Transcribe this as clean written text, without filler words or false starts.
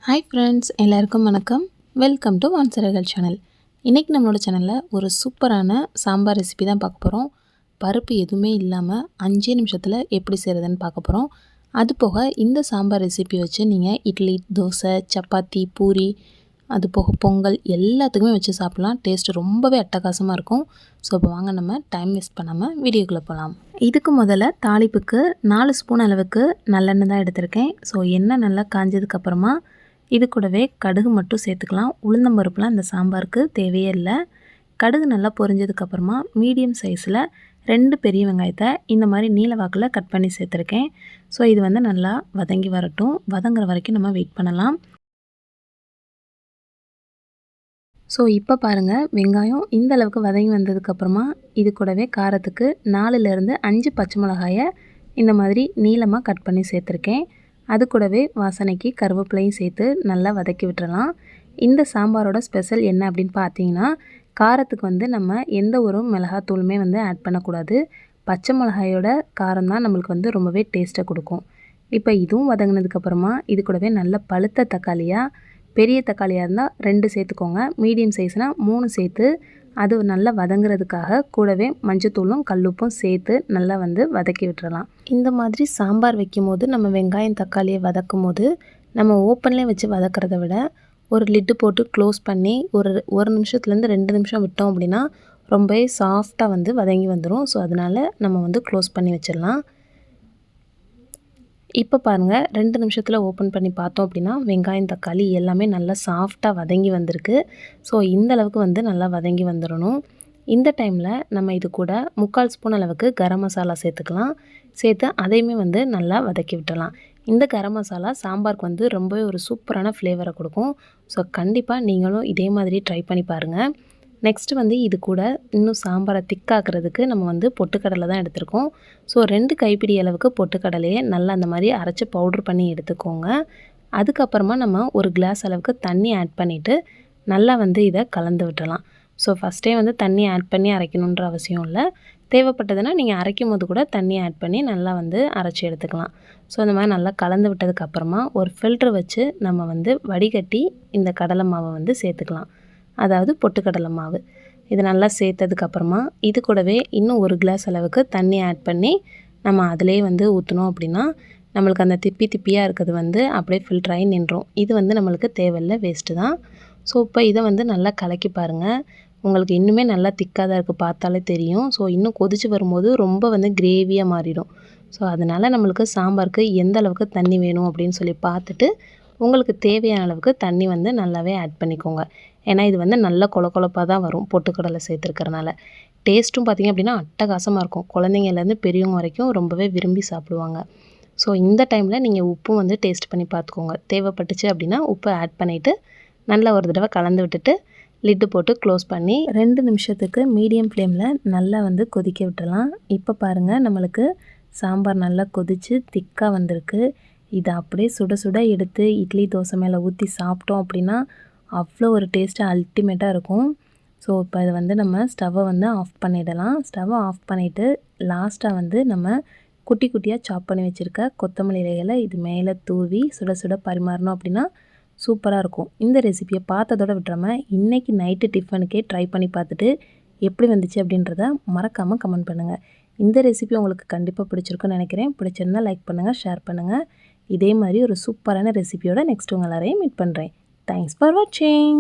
Hi friends, எல்லாருக்கும் வணக்கம். Welcome to வான்சரகல் சேனல். இன்றைக்கி நம்மளோட சேனலில் ஒரு சூப்பரான சாம்பார் ரெசிபி தான் பார்க்க போகிறோம். பருப்பு எதுவுமே இல்லாமல் 5 நிமிஷத்தில் எப்படி செய்கிறதுன்னு பார்க்க போகிறோம். அது போக இந்த சாம்பார் ரெசிபி வச்சு நீங்கள் இட்லி, தோசை, சப்பாத்தி, பூரி, அது போக பொங்கல் எல்லாத்துக்குமே வச்சு சாப்பிட்லாம். டேஸ்ட்டு ரொம்பவே அட்டகாசமாக இருக்கும். ஸோ இப்போ வாங்க நம்ம டைம் வேஸ்ட் பண்ணாமல் வீடியோக்குள்ளே போகலாம். இதுக்கு முதல்ல தாளிப்புக்கு 4 ஸ்பூன் அளவுக்கு நல்லெண்ணெய் தான் எடுத்திருக்கேன். ஸோ எண்ணெய் நல்லா காஞ்சதுக்கப்புறமா இது கூடவே கடுகு மட்டும் சேர்த்துக்கலாம். உளுந்தம்பருப்புலாம் இந்த சாம்பாருக்கு தேவையே இல்லை. கடுகு நல்லா பொரிஞ்சதுக்கப்புறமா மீடியம் சைஸில் 2 பெரிய வெங்காயத்தை இந்த மாதிரி நீல வாக்கில் கட் பண்ணி சேர்த்துருக்கேன். ஸோ இது வந்து நல்லா வதங்கி வரட்டும். வதங்குற வரைக்கும் நம்ம வெயிட் பண்ணலாம். ஸோ இப்போ பாருங்கள், வெங்காயம் இந்த அளவுக்கு வதங்கி வந்ததுக்கப்புறமா இது கூடவே காரத்துக்கு 4லேருந்து 5 பச்சை மிளகாயை இந்த மாதிரி நீளமாக கட் பண்ணி சேர்த்துருக்கேன். அது கூடவே வாசனைக்கு கருவேப்பிலையும் சேர்த்து நல்லா வதக்கி விட்டுறலாம். இந்த சாம்பாரோட ஸ்பெஷல் என்ன அப்படின்னு பார்த்தீங்கன்னா, காரத்துக்கு வந்து நம்ம எந்த ஒரு மிளகாத்தூளுமே வந்து ஆட் பண்ணக்கூடாது. பச்சை மிளகாயோட காரம் தான் நம்மளுக்கு வந்து ரொம்பவே டேஸ்ட்டை கொடுக்கும். இப்போ இதுவும் வதங்கினதுக்கப்புறமா இது கூடவே நல்ல பழுத்த தக்காளியாக, பெரிய தக்காளியாக இருந்தால் 2 சேர்த்துக்கோங்க. மீடியம் சைஸ்னால் 3 சேர்த்து அது நல்லா வதங்குறதுக்காக கூடவே மஞ்சத்தூளும் கல்லுப்பும் சேர்த்து நல்லா வந்து வதக்கி விட்டுறலாம். இந்த மாதிரி சாம்பார் வைக்கும் போது நம்ம வெங்காயம் தக்காளியை வதக்கும் போது நம்ம ஓப்பன்லேயே வச்சு வதக்கிறத விட ஒரு லிட்டு போட்டு க்ளோஸ் பண்ணி ஒரு நிமிஷத்துலேருந்து 2 நிமிஷம் விட்டோம் அப்படின்னா ரொம்பவே சாஃப்டாக வந்து வதங்கி வந்துடும். ஸோ அதனால் நம்ம வந்து க்ளோஸ் பண்ணி வச்சிடலாம். இப்போ பாருங்கள், 2 நிமிஷத்தில் ஓப்பன் பண்ணி பார்த்தோம் அப்படின்னா வெங்காயம் தக்காளி எல்லாமே நல்லா சாஃப்டாக வதங்கி வந்திருக்கு. ஸோ இந்த அளவுக்கு வந்து நல்லா வதங்கி வந்துடணும். இந்த டைமில் நம்ம இது கூட 3/4 ஸ்பூன் அளவுக்கு கரம் மசாலா சேர்த்துக்கலாம். சேர்த்து அதையுமே வந்து நல்லா வதக்கி விட்டுடலாம். இந்த கரம் மசாலா சாம்பாருக்கு வந்து ரொம்பவே ஒரு சூப்பரான ஃப்ளேவரை கொடுக்கும். ஸோ கண்டிப்பாக நீங்களும் இதே மாதிரி ட்ரை பண்ணி பாருங்கள். நெக்ஸ்ட்டு வந்து இது கூட இன்னும் சாம்பாரை திக்காக்குறதுக்கு நம்ம வந்து பொட்டுக்கடலை தான் எடுத்திருக்கோம். ஸோ 2 கைப்பிடி அளவுக்கு பொட்டுக்கடலையை நல்லா அந்த மாதிரி அரைச்சி பவுட்ரு பண்ணி எடுத்துக்கோங்க. அதுக்கப்புறமா நம்ம ஒரு கிளாஸ் அளவுக்கு தண்ணி ஆட் பண்ணிவிட்டு நல்லா வந்து இதை கலந்து விட்டுறலாம். ஸோ ஃபஸ்ட்டே வந்து தண்ணி ஆட் பண்ணி அரைக்கணுன்ற அவசியம் இல்லை. தேவைப்பட்டதுன்னா நீங்கள் அரைக்கும் போது கூட தண்ணி ஆட் பண்ணி நல்லா வந்து அரைச்சி எடுத்துக்கலாம். ஸோ இந்த மாதிரி நல்லா கலந்து விட்டதுக்கப்புறமா ஒரு ஃபில்ட்ரு வச்சு நம்ம வந்து வடிகட்டி இந்த கடலை மாவை வந்து சேர்த்துக்கலாம். அதாவது பொட்டுக்கடலை மாவு. இது நல்லா சேர்த்ததுக்கப்புறமா இது கூடவே இன்னும் ஒரு கிளாஸ் அளவுக்கு தண்ணி ஆட் பண்ணி நம்ம அதிலே வந்து ஊற்றினோம் அப்படின்னா நம்மளுக்கு அந்த திப்பியாக இருக்கிறது வந்து அப்படியே ஃபில்ட்ராகி நின்றோம். இது வந்து நம்மளுக்கு தேவையில்லை, வேஸ்ட்டு தான். ஸோ இப்போ இதை வந்து நல்லா கலக்கி பாருங்கள். உங்களுக்கு இன்னுமே நல்லா திக்காக தான் இருக்குது, பார்த்தாலே தெரியும். ஸோ இன்னும் கொதித்து வரும்போது ரொம்ப வந்து கிரேவியாக மாறிடும். ஸோ அதனால் நம்மளுக்கு சாம்பாருக்கு எந்த அளவுக்கு தண்ணி வேணும் அப்படின்னு சொல்லி பார்த்துட்டு உங்களுக்கு தேவையான அளவுக்கு தண்ணி வந்து நல்லாவே ஆட் பண்ணிக்கோங்க. ஏன்னா இது வந்து நல்ல கொழப்பாக தான் வரும் பொட்டுக்கடலை சேர்த்துருக்கறனால. டேஸ்ட்டும் பார்த்திங்க அப்படின்னா அட்டகாசமாக இருக்கும். குழந்தைங்கலேருந்து பெரியவங்க வரைக்கும் ரொம்பவே விரும்பி சாப்பிடுவாங்க. ஸோ இந்த டைமில் நீங்கள் உப்பும் வந்து டேஸ்ட் பண்ணி பார்த்துக்கோங்க. தேவைப்பட்டுச்சு அப்படின்னா உப்பு ஆட் பண்ணிவிட்டு நல்லா ஒரு தடவை கலந்து விட்டுட்டு லிட்டு போட்டு க்ளோஸ் பண்ணி 2 நிமிஷத்துக்கு மீடியம் ஃப்ளேமில் நல்லா வந்து கொதிக்க விட்டுடலாம். இப்போ பாருங்கள், நம்மளுக்கு சாம்பார் நல்லா கொதித்து திக்காக வந்திருக்கு. இதை அப்படியே சுட சுட எடுத்து இட்லி தோசை மேலே ஊற்றி சாப்பிட்டோம் அப்படின்னா அவ்வளோ ஒரு டேஸ்ட்டு அல்டிமேட்டாக இருக்கும். ஸோ இப்போ இதை வந்து நம்ம ஸ்டவ்வை வந்து ஆஃப் பண்ணிடலாம். ஸ்டவ்வை ஆஃப் பண்ணிவிட்டு லாஸ்ட்டாக வந்து நம்ம குட்டி குட்டியாக சாப் பண்ணி வச்சுருக்க கொத்தமல்லி இலைகளை இது மேலே தூவி சுட சுட பரிமாறணும் அப்படின்னா சூப்பராக இருக்கும். இந்த ரெசிபியை பார்த்ததோட விட்டுறாமல் இன்றைக்கி நைட்டு டிஃபனுக்கே ட்ரை பண்ணி பார்த்துட்டு எப்படி வந்துச்சு அப்படின்றத மறக்காமல் கமெண்ட் பண்ணுங்கள். இந்த ரெசிபி உங்களுக்கு கண்டிப்பாக பிடிச்சிருக்குன்னு நினைக்கிறேன். பிடிச்சிருந்தால் லைக் பண்ணுங்கள், ஷேர் பண்ணுங்கள். இதே மாதிரி ஒரு சூப்பரான ரெசிபியோட நெக்ஸ்ட் உங்கள் எல்லாரையும் மீட் பண்ணுறேன். தேங்க்ஸ் ஃபார் வாட்சிங்.